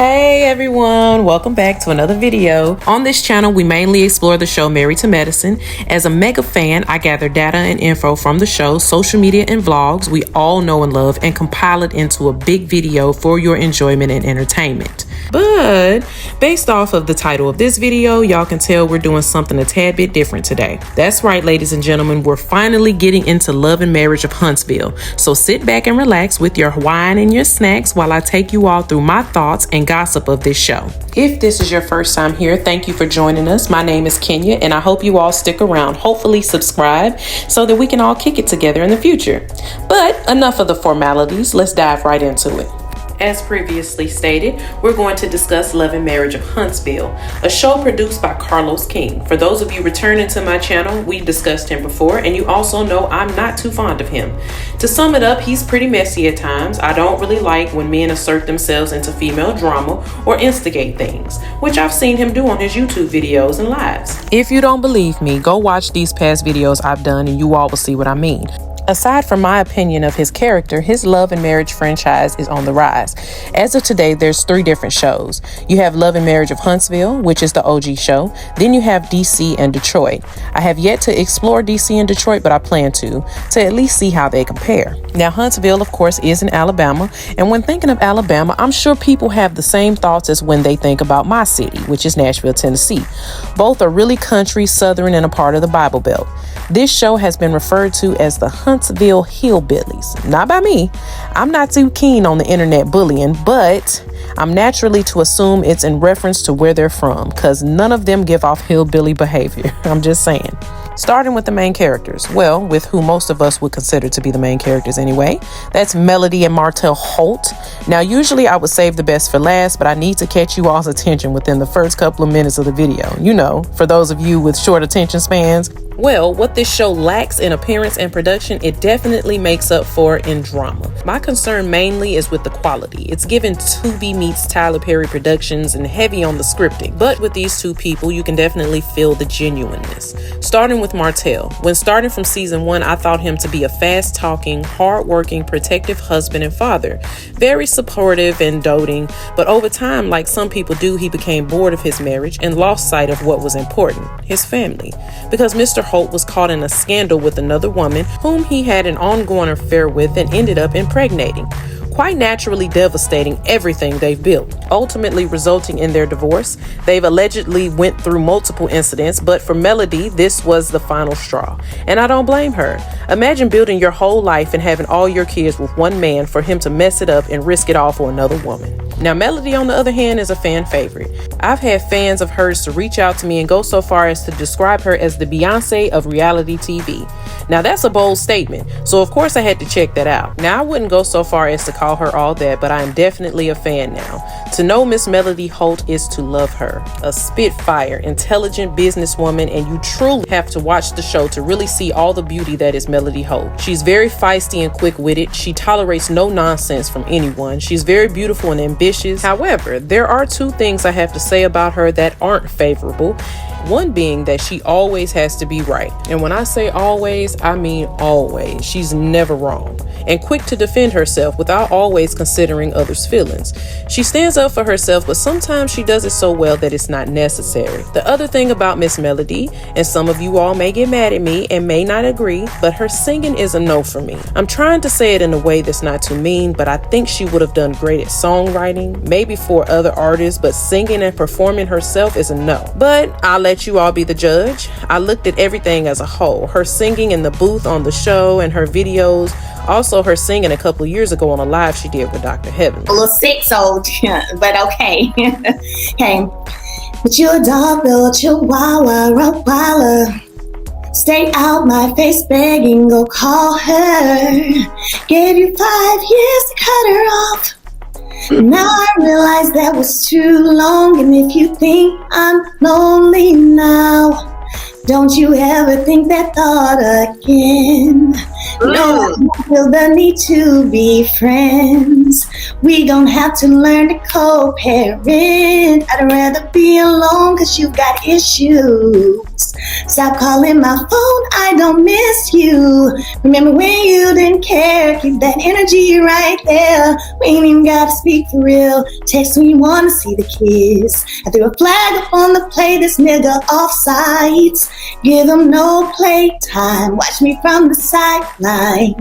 Hey everyone, welcome back to another video. On this channel, we mainly explore the show Married to Medicine. As a mega fan, I gather data and info from the show, social media and vlogs we all know and love, and compile it into a big video for your enjoyment and entertainment. But based off of the title of this video, y'all can tell we're doing something a tad bit different today. That's right, ladies and gentlemen, we're finally getting into Love and Marriage of Huntsville. So sit back and relax with your wine and your snacks while I take you all through my thoughts and gossip of this show. If this is your first time here, thank you for joining us. My name is Kenya and I hope you all stick around. Hopefully subscribe so that we can all kick it together in the future. But enough of the formalities, let's dive right into it. As previously stated, we're going to discuss Love and Marriage of Huntsville, a show produced by Carlos King. For those of you returning to my channel, we've discussed him before, and you also know I'm not too fond of him. To sum it up, he's pretty messy at times. I don't really like when men assert themselves into female drama or instigate things, which I've seen him do on his YouTube videos and lives. If you don't believe me, go watch these past videos I've done and you all will see what I mean. Aside from my opinion of his character, his Love and Marriage franchise is on the rise. As of today, there's 3 different shows. You have Love and Marriage of Huntsville, which is the OG show. Then you have DC and Detroit. I have yet to explore DC and Detroit, but I plan to at least see how they compare. Now, Huntsville, of course, is in Alabama. And when thinking of Alabama, I'm sure people have the same thoughts as when they think about my city, which is Nashville, Tennessee. Both are really country, southern, and a part of the Bible Belt. This show has been referred to as the Huntsville Hillbillies. Not by me. I'm not too keen on the internet bullying, but I'm naturally to assume it's in reference to where they're from, because none of them give off hillbilly behavior. I'm just saying. Starting with the main characters, well, with who most of us would consider to be the main characters anyway. That's Melody and Martell Holt. Now, usually I would save the best for last, but I need to catch you all's attention within the first couple of minutes of the video. You know, for those of you with short attention spans. Well, what this show lacks in appearance and production, it definitely makes up for in drama. My concern mainly is with the quality. It's given Tubi meets Tyler Perry Productions and heavy on the scripting. But with these two people, you can definitely feel the genuineness. Starting with Martell. When starting from season 1, I thought him to be a fast-talking, hard-working, protective husband and father. Very supportive and doting, but over time, like some people do, he became bored of his marriage and lost sight of what was important, his family. Because Mr. Holt was caught in a scandal with another woman whom he had an ongoing affair with and ended up impregnating, quite naturally devastating everything they've built, ultimately resulting in their divorce. They've allegedly went through multiple incidents, but for Melody, this was the final straw. And I don't blame her. Imagine building your whole life and having all your kids with one man for him to mess it up and risk it all for another woman. Now, Melody, on the other hand, is a fan favorite. I've had fans of hers to reach out to me and go so far as to describe her as the Beyonce of reality TV. Now, that's a bold statement, so of course I had to check that out. Now, I wouldn't go so far as to call her all that, but I am definitely a fan now. To know Miss Melody Holt is to love her. A spitfire, intelligent businesswoman, and you truly have to watch the show to really see all the beauty that is Melody Holt. She's very feisty and quick-witted. She tolerates no nonsense from anyone. She's very beautiful and ambitious. However, there are 2 things I have to say about her that aren't favorable. One being that she always has to be right. And when I say always, I mean always. She's never wrong. And quick to defend herself without always considering others' feelings. She stands up for herself, but sometimes she does it so well that it's not necessary. The other thing about Miss Melody, and some of you all may get mad at me and may not agree, but her singing is a no for me. I'm trying to say it in a way that's not too mean, but I think she would have done great at songwriting, maybe for other artists, but singing and performing herself is a no. But I'll let you all be the judge. I looked at everything as a whole. Her singing in the booth on the show and her videos. Also, her singing a couple of years ago on a live she did with Dr. Heaven. A little 6-old, but okay. Okay. But you're a dog, little chihuahua, Rottweiler. Stay out my face begging, go call her. Gave you 5 years to cut her off. Now I realize that was too long. And if you think I'm lonely now, don't you ever think that thought again. No, I feel the need to be friends. We gon' have to learn to co-parent. I'd rather be alone cause you got issues. Stop calling my phone, I don't miss you. Remember when you didn't care, keep that energy right there. We ain't even gotta speak for real, text when you wanna see the kids. I threw a flag up on the play, this nigga off sides. Give him no play time, watch me from the sideline.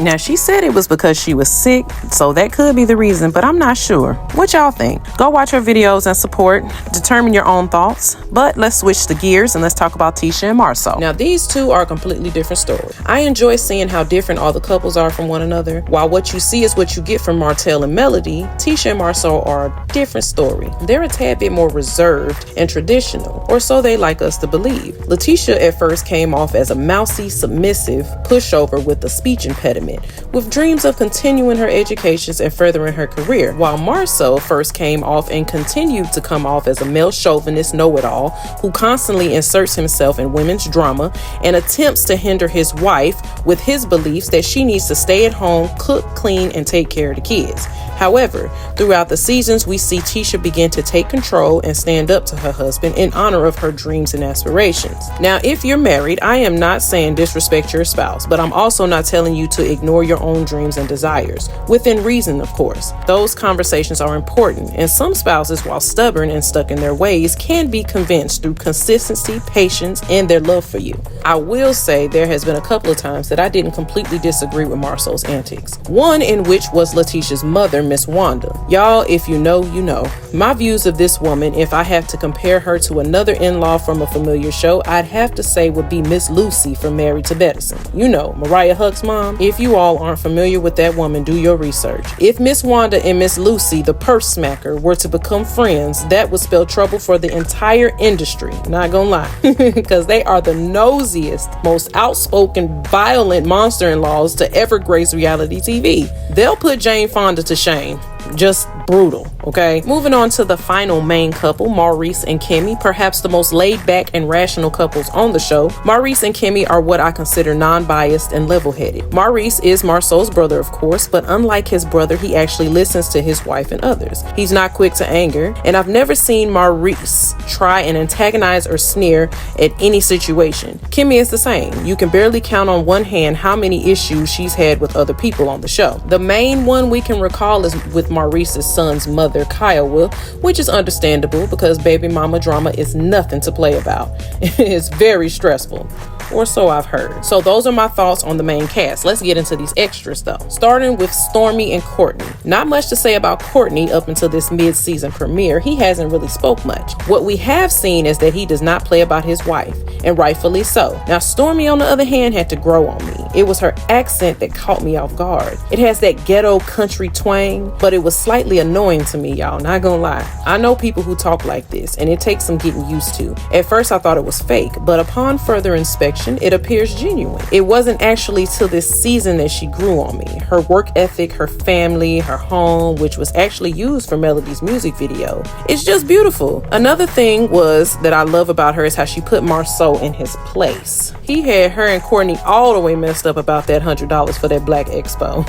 Now, she said it was because she was sick, so that could be the reason, but I'm not sure. What y'all think? Go watch her videos and support. Determine your own thoughts. But let's switch the gears and let's talk about Tisha and Marcel. Now, these two are completely different stories. I enjoy seeing how different all the couples are from one another. While what you see is what you get from Martell and Melody, Tisha and Marcel are a different story. They're a tad bit more reserved and traditional, or so they like us to believe. Letitia at first came off as a mousy, submissive pushover with a speech impediment, with dreams of continuing her educations and furthering her career, while Marcel first came off and continued to come off as a male chauvinist know-it-all who constantly inserts himself in women's drama and attempts to hinder his wife with his beliefs that she needs to stay at home, cook, clean, and take care of the kids. However, throughout the seasons, we see Tisha begin to take control and stand up to her husband in honor of her dreams and aspirations. Now, if you're married, I am not saying disrespect your spouse, but I'm also not telling you to ignore your own dreams and desires. Within reason, of course. Those conversations are important, and some spouses, while stubborn and stuck in their ways, can be convinced through consistency, patience, and their love for you. I will say there has been a couple of times that I didn't completely disagree with Marcel's antics. One in which was Letitia's mother, Miss Wanda. Y'all, if you know, you know. My views of this woman, if I have to compare her to another in-law from a familiar show, I'd have to say would be Miss Lucy from Married to Medicine. You know, Mariah Huck's mom. If you all aren't familiar with that woman, do your research. If Miss Wanda and Miss Lucy, the purse smacker, were to become friends, that would spell trouble for the entire industry. Not gonna lie. Because they are the nosiest, most outspoken, violent monster-in-laws to ever grace reality TV. They'll put Jane Fonda to shame. Just brutal, okay? Moving on to the final main couple, Maurice and Kimmy, perhaps the most laid-back and rational couples on the show. Maurice and Kimmy are what I consider non-biased and level-headed. Maurice is Marcel's brother, of course, but unlike his brother, he actually listens to his wife and others. He's not quick to anger, and I've never seen Maurice try and antagonize or sneer at any situation. Kimmy is the same. You can barely count on one hand how many issues she's had with other people on the show. The main one we can recall is with Maurice's son's mother, Kiowa, which is understandable because baby mama drama is nothing to play about. It's very stressful. Or so I've heard. So those are my thoughts on the main cast. Let's get into these extras though. Starting with Stormy and Courtney. Not much to say about Courtney up until this mid-season premiere. He hasn't really spoke much. What we have seen is that he does not play about his wife, and rightfully so. Now Stormy, on the other hand, had to grow on me. It was her accent that caught me off guard. It has that ghetto country twang, but it was slightly annoying to me, y'all, not gonna lie. I know people who talk like this, and it takes some getting used to. At first I thought it was fake, but upon further inspection, it appears genuine. It wasn't actually till this season that she grew on me. Her work ethic, her family, her home, which was actually used for Melody's music video. It's just beautiful. Another thing that I love about her is how she put Marcel in his place. He had her and Courtney all the way messed up about that $100 for that Black Expo.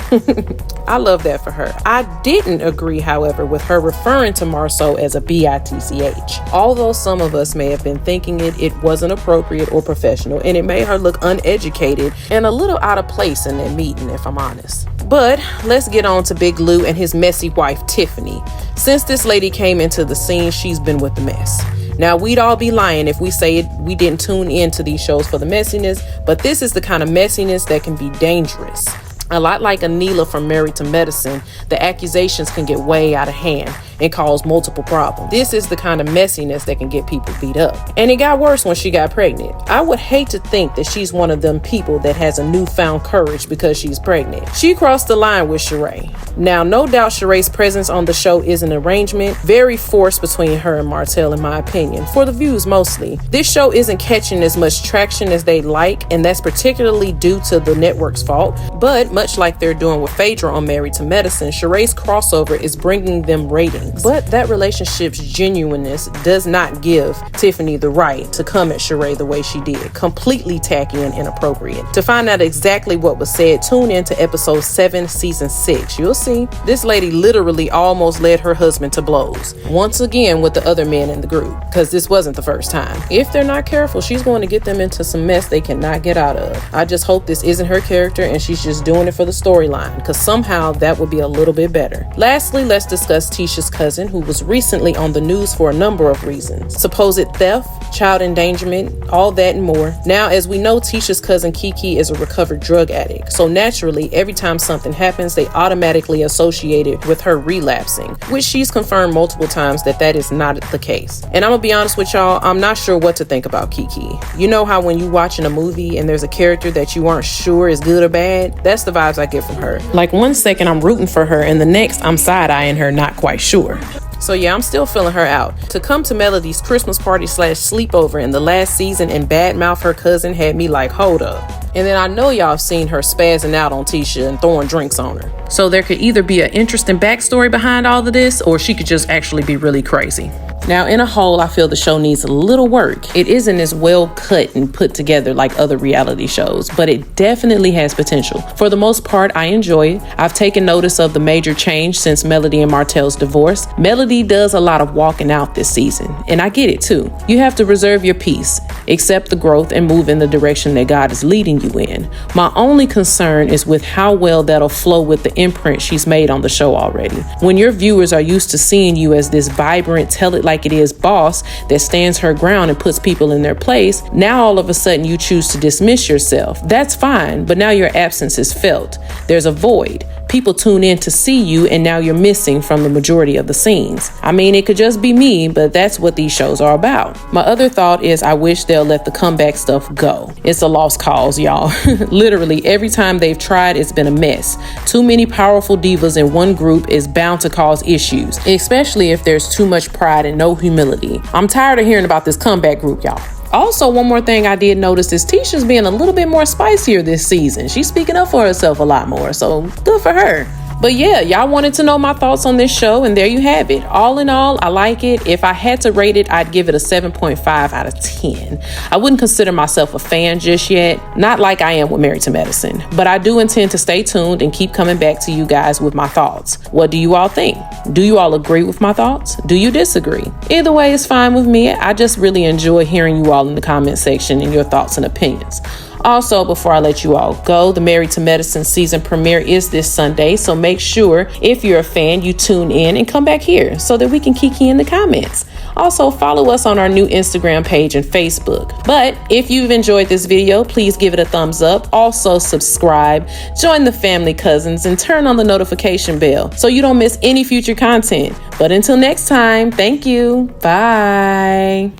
I love that for her. I didn't agree, however, with her referring to Marcel as a bitch. Although some of us may have been thinking it wasn't appropriate or professional, and it made her look uneducated and a little out of place in that meeting, if I'm honest. But let's get on to Big Lou and his messy wife, Tiffany. Since this lady came into the scene, she's been with the mess. Now, we'd all be lying if we say we didn't tune into these shows for the messiness, but this is the kind of messiness that can be dangerous. A lot like Anila from Married to Medicine, the accusations can get way out of hand and cause multiple problems. This is the kind of messiness that can get people beat up. And it got worse when she got pregnant. I would hate to think that she's one of them people that has a newfound courage because she's pregnant. She crossed the line with Sheree. Now, no doubt Sheree's presence on the show is an arrangement, very forced between her and Martell, in my opinion, for the views mostly. This show isn't catching as much traction as they'd like, and that's particularly due to the network's fault. But much like they're doing with Phaedra on Married to Medicine, Sheree's crossover is bringing them ratings. feelings. But that relationship's genuineness does not give Tiffany the right to come at Sheree the way she did. Completely tacky and inappropriate. To find out exactly what was said, tune in to episode 7, season 6. You'll see. This lady literally almost led her husband to blows. Once again with the other men in the group. Because this wasn't the first time. If they're not careful, she's going to get them into some mess they cannot get out of. I just hope this isn't her character and she's just doing it for the storyline. Because somehow that would be a little bit better. Lastly, let's discuss Tisha's cousin, who was recently on the news for a number of reasons. Supposed theft, child endangerment, all that and more. Now, as we know, Tisha's cousin Kiki is a recovered drug addict. So naturally, every time something happens, they automatically associate it with her relapsing, which she's confirmed multiple times that is not the case. And I'm gonna be honest with y'all, I'm not sure what to think about Kiki. You know how when you watching a movie and there's a character that you aren't sure is good or bad? That's the vibes I get from her. Like one second I'm rooting for her and the next I'm side-eyeing her, not quite sure. So yeah, I'm still feeling her out. To come to Melody's Christmas party / sleepover in the last season and badmouth her cousin had me like, hold up. And then I know y'all have seen her spazzing out on Tisha and throwing drinks on her. So there could either be an interesting backstory behind all of this, or she could just actually be really crazy. Now, in a whole, I feel the show needs a little work. It isn't as well cut and put together like other reality shows, but it definitely has potential. For the most part, I enjoy it. I've taken notice of the major change since Melody and Martel's divorce. Melody does a lot of walking out this season, and I get it too. You have to reserve your peace, accept the growth, and move in the direction that God is leading you in. My only concern is with how well that'll flow with the imprint she's made on the show already. When your viewers are used to seeing you as this vibrant, tell it like it is boss that stands her ground and puts people in their place, now all of a sudden you choose to dismiss yourself. That's fine, but now your absence is felt. There's a void. People tune in to see you, and now you're missing from the majority of the scenes. I mean, it could just be me, but that's what these shows are about. My other thought is I wish they'll let the comeback stuff go. It's a lost cause, y'all. Literally, every time they've tried, it's been a mess. Too many powerful divas in one group is bound to cause issues, especially if there's too much pride and no humility. I'm tired of hearing about this comeback group, y'all. Also, one more thing I did notice is Tisha's being a little bit more spicier this season. She's speaking up for herself a lot more, so good for her. But yeah, y'all wanted to know my thoughts on this show, and there you have it. All in all, I like it. If I had to rate it, I'd give it a 7.5 out of 10. I wouldn't consider myself a fan just yet, not like I am with Married to Medicine, but I do intend to stay tuned and keep coming back to you guys with my thoughts. What do you all think? Do you all agree with my thoughts? Do you disagree? Either way is fine with me. I just really enjoy hearing you all in the comment section and your thoughts and opinions. Also, before I let you all go, the Married to Medicine season premiere is this Sunday, so make sure if you're a fan, you tune in and come back here so that we can kiki in the comments. Also, follow us on our new Instagram page and Facebook. But if you've enjoyed this video, please give it a thumbs up. Also, subscribe, join the family cousins, and turn on the notification bell so you don't miss any future content. But until next time, thank you. Bye.